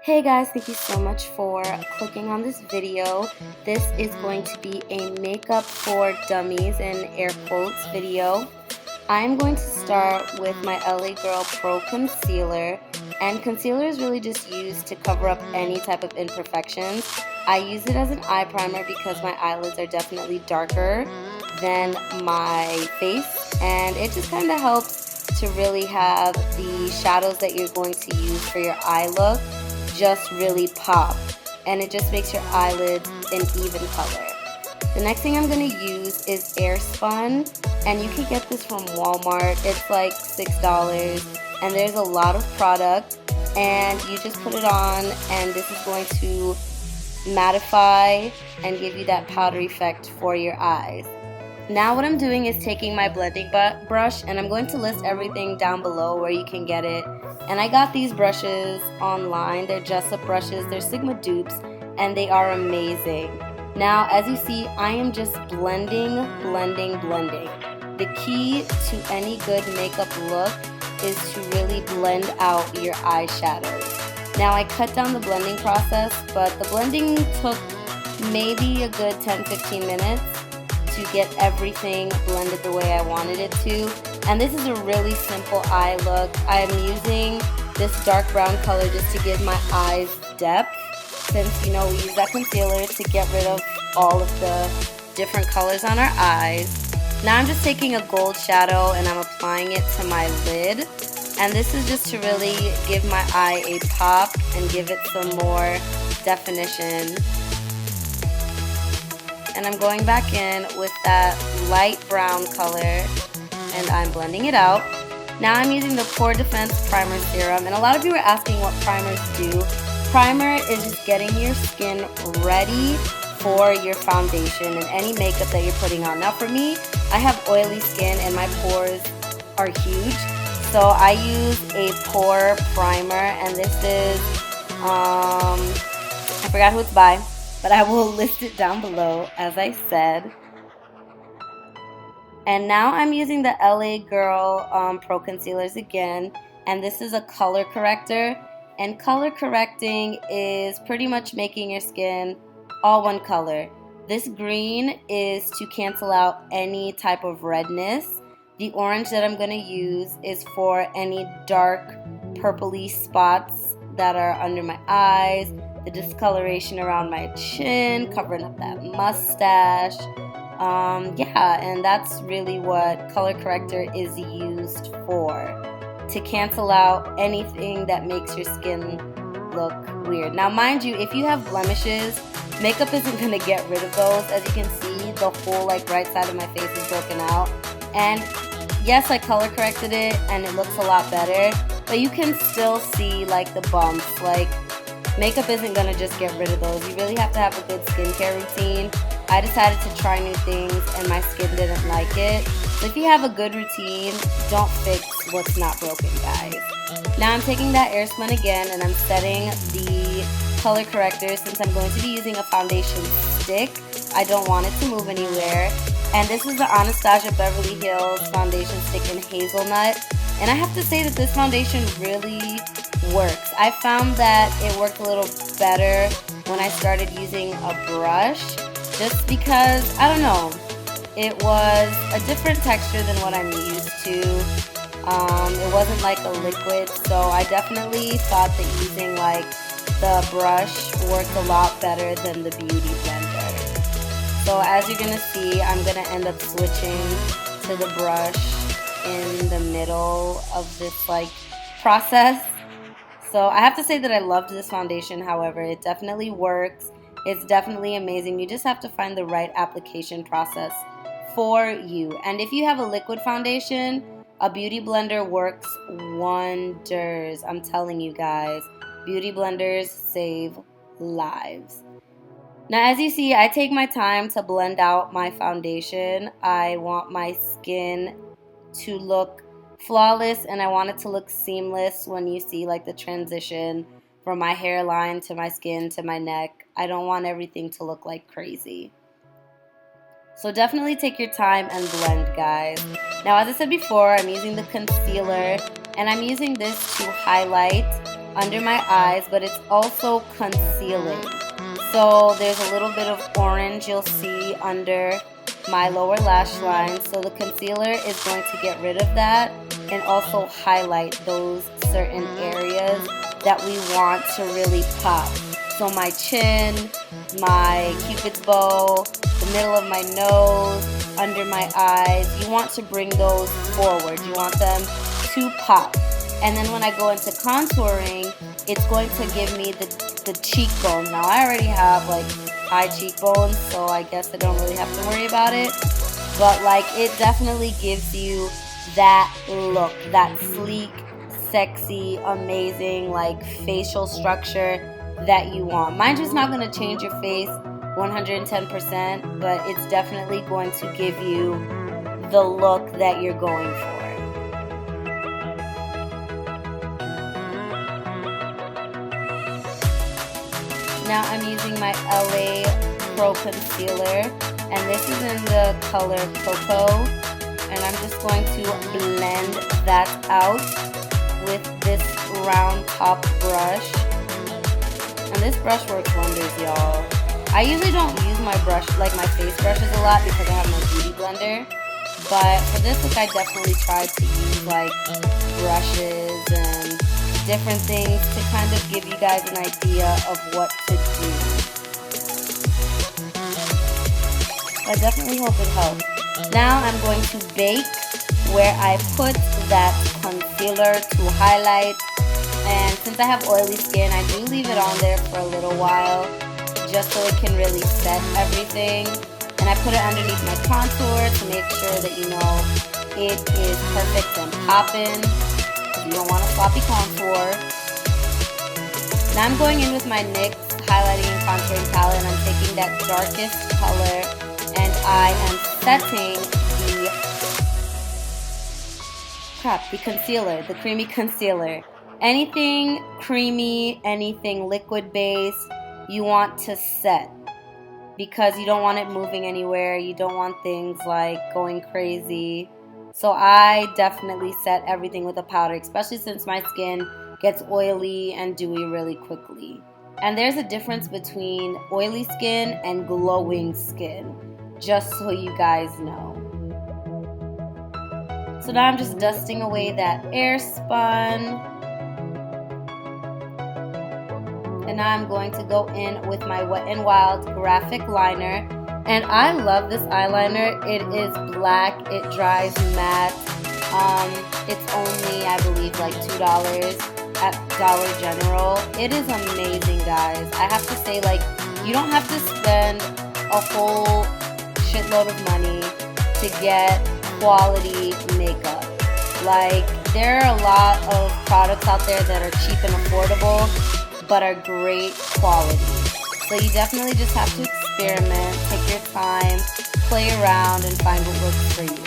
Hey guys, thank you so much for clicking on this video. This is going to be a makeup for dummies in air quotes video. I'm going to start with my LA Girl Pro Concealer, and concealer is really just used to cover up any type of imperfections. I use it as an eye primer because my eyelids are definitely darker than my face, and it just kind of helps to really have the shadows that you're going to use for your eye look just really pop, and it just makes your eyelids an even color. The next thing I'm going to use is Airspun, and you can get this from Walmart. It's like $6, and there's a lot of product, and you just put it on, and this is going to mattify and give you that powder effect for your eyes. Now what I'm doing is taking my blending brush, and I'm going to list everything down below where you can get it. And I got these brushes online. They're Jessup brushes. They're Sigma Dupes, and they are amazing. Now, as you see, I am just blending. The key to any good makeup look is to really blend out your eyeshadows. Now, I cut down the blending process, but the blending took maybe a good 10-15 minutes to get everything blended the way I wanted it to. And this is a really simple eye look. I'm using this dark brown color just to give my eyes depth, since you know we use that concealer to get rid of all of the different colors on our eyes. Now I'm just taking a gold shadow and I'm applying it to my lid, and this is just to really give my eye a pop and give it some more definition. And I'm going back in with that light brown color, and I'm blending it out. Now I'm using the Pore Defense Primer Serum, and a lot of you are asking what primers do. Primer is just getting your skin ready for your foundation and any makeup that you're putting on. Now for me, I have oily skin and my pores are huge, so I use a pore primer, and this is, I forgot who it's by, but I will list it down below as I said. And now I'm using the LA Girl Pro Concealers again, and this is a color corrector. And color correcting is pretty much making your skin all one color. This green is to cancel out any type of redness. The orange that I'm going to use is for any dark purpley spots that are under my eyes, the discoloration around my chin, covering up that mustache. Yeah, and that's really what color corrector is used for, to cancel out anything that makes your skin look weird. Now mind you, if you have blemishes, makeup isn't going to get rid of those. As you can see, the whole right side of my face is broken out, and yes, I color corrected it and it looks a lot better, but you can still see the bumps. Makeup isn't going to just get rid of those. You really have to have a good skincare routine. I decided to try new things and my skin didn't like it. So if you have a good routine, don't fix what's not broken, guys. Now I'm taking that Airspun again and I'm setting the color corrector. Since I'm going to be using a foundation stick, I don't want it to move anywhere. And this is the Anastasia Beverly Hills foundation stick in Hazelnut. And I have to say that this foundation really works. I found that it worked a little better when I started using a brush, just because, I don't know, it was a different texture than what I'm used to. It wasn't like a liquid, so I definitely thought that using the brush worked a lot better than the beauty blender. So as you're gonna see, I'm gonna end up switching to the brush in the middle of this process. So I have to say that I loved this foundation. However, it definitely works. It's definitely amazing. You just have to find the right application process for you. And if you have a liquid foundation, a beauty blender works wonders. I'm telling you guys, beauty blenders save lives. Now, as you see, I take my time to blend out my foundation. I want my skin to look flawless, and I want it to look seamless when you see the transition from my hairline to my skin to my neck. I don't want everything to look crazy. So definitely take your time and blend, guys. Now, as I said before, I'm using the concealer, and I'm using this to highlight under my eyes, but it's also concealing. So there's a little bit of orange you'll see under my lower lash line. So the concealer is going to get rid of that and also highlight those certain areas that we want to really pop. So my chin, my cupid's bow, the middle of my nose, under my eyes, you want to bring those forward. You want them to pop. And then when I go into contouring, it's going to give me the cheekbone. Now I already have like high cheekbones, so I guess I don't really have to worry about it. But like it definitely gives you that look, that sleek, sexy, amazing like facial structure that you want. Mine's just not going to change your face 110%, but it's definitely going to give you the look that you're going for. Now I'm using my LA Pro Concealer, and this is in the color Cocoa, and I'm just going to blend that out with this round top brush. And this brush works wonders, y'all. I usually don't use my brush, like my face brushes a lot because I have my beauty blender. But for this look, I definitely tried to use like brushes and different things to kind of give you guys an idea of what to do. I definitely hope it helps. Now I'm going to bake, where I put that concealer to highlight. And since I have oily skin, I do leave it on there for a little while just so it can really set everything. And I put it underneath my contour to make sure that you know it is perfect and popping. You don't want a sloppy contour. Now I'm going in with my NYX highlighting and contouring palette, and I'm taking that darkest color and I am setting the concealer, the creamy concealer. Anything creamy, anything liquid based, you want to set because you don't want it moving anywhere. You don't want things like going crazy. So I definitely set everything with a powder, especially since my skin gets oily and dewy really quickly. And there's a difference between oily skin and glowing skin, just so you guys know. So now I'm just dusting away that Airspun. And now I'm going to go in with my Wet n Wild graphic liner. And I love this eyeliner. It is black. It dries matte. It's only, I believe, like $2 at Dollar General. It is amazing, guys. I have to say, like, you don't have to spend a whole shitload of money to get quality makeup. Like, there are a lot of products out there that are cheap and affordable, but are great quality. So you definitely just have to experiment, take your time, play around, and find what works for you.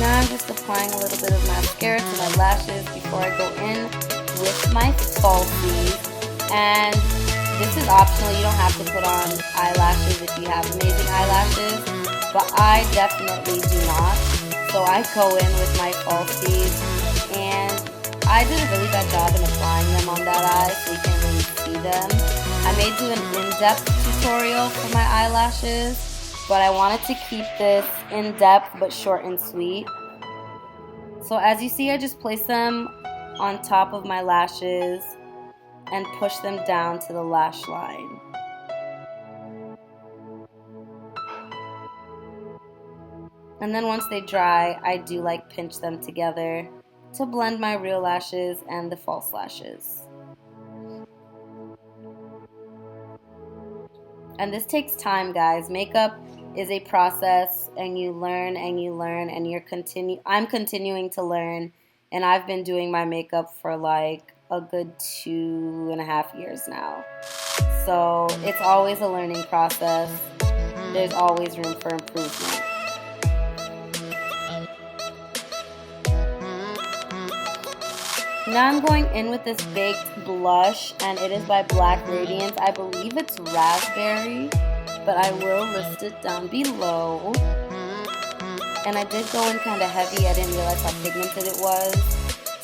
Now I'm just applying a little bit of mascara to my lashes before I go in with my falsies. And this is optional. You don't have to put on eyelashes if you have amazing eyelashes, but I definitely do not. So I go in with my falsies, and I did a really bad job in applying them on that eye so you can't really see them. I may do an in-depth tutorial for my eyelashes, but I wanted to keep this in-depth but short and sweet. So as you see, I just place them on top of my lashes and push them down to the lash line. And then once they dry, I do like pinch them together to blend my real lashes and the false lashes. And this takes time, guys. Makeup is a process, and you learn and you learn, and I'm continuing to learn, and I've been doing my makeup for like a good 2.5 years now. So it's always a learning process. There's always room for improvement. Now I'm going in with this baked blush, and it is by Black Radiance. I believe it's raspberry, but I will list it down below. And I did go in kind of heavy. I didn't realize how pigmented it was,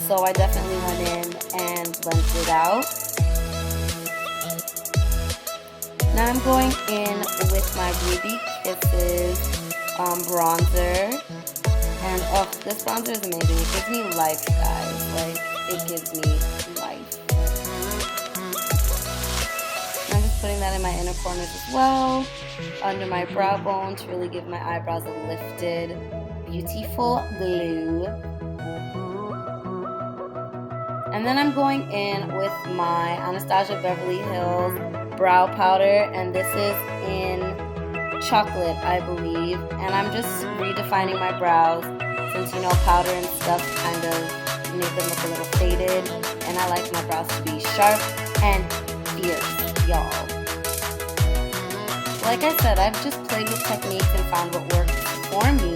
so I definitely went in and blended it out. Now I'm going in with my Ruby Kisses bronzer. And oh, this bronzer is amazing. It gives me life, guys. Like, it gives me life. And I'm just putting that in my inner corners as well, under my brow bone, to really give my eyebrows a lifted, beautiful glow. And then I'm going in with my Anastasia Beverly Hills brow powder, and this is in chocolate, I believe. And I'm just redefining my brows, since you know powder and stuff kind of make them look a little faded, and I like my brows to be sharp and fierce, y'all. Like I said, I've just played with techniques and found what works for me,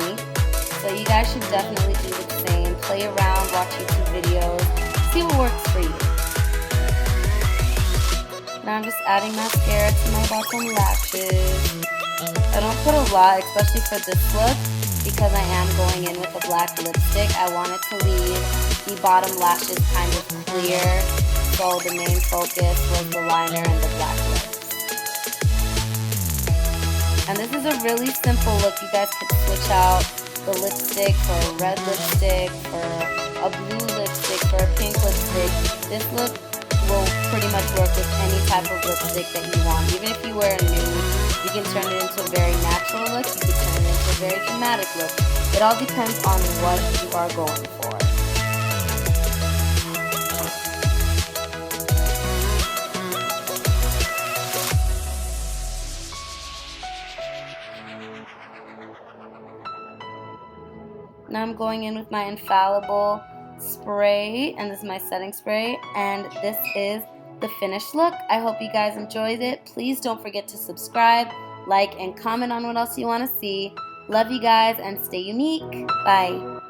so you guys should definitely do the same. Play around, watch YouTube videos, see what works for you. Now I'm just adding mascara to my bottom lashes. I don't put a lot, especially for this look, because I am going in with a black lipstick. I wanted to leave the bottom lashes kind of clear, so the main focus was the liner and the black lips. And this is a really simple look. You guys could switch out the lipstick for a red lipstick, for a blue lipstick, for a pink lipstick. This look will pretty much work with any type of lipstick that you want. Even if you wear a nude, you can turn it into a very natural look. You can turn it into a very dramatic look. It all depends on what you are going for. Now I'm going in with my Infallible spray, and this is my setting spray, and this is the finished look. I hope you guys enjoyed it. Please don't forget to subscribe, like, and comment on what else you want to see. Love you guys, and stay unique. Bye.